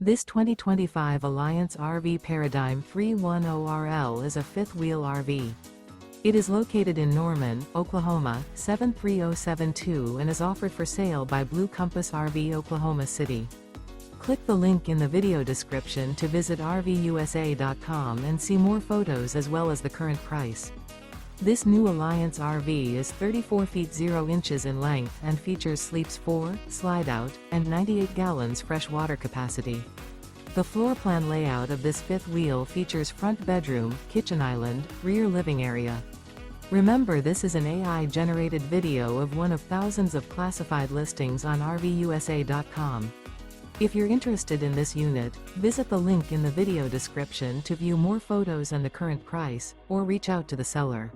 This 2025 Alliance RV Paradigm 310RL is a fifth-wheel RV. It is located in Norman, Oklahoma, 73072 and is offered for sale by Blue Compass RV Oklahoma City. Click the link in the video description to visit RVUSA.com and see more photos as well as the current price. This new Alliance RV is 34 feet 0 inches in length and features sleeps 4, slide-out, and 98 gallons fresh water capacity. The floor plan layout of this fifth wheel features front bedroom, kitchen island, rear living area. Remember, this is an AI-generated video of one of thousands of classified listings on RVUSA.com. If you're interested in this unit, visit the link in the video description to view more photos and the current price, or reach out to the seller.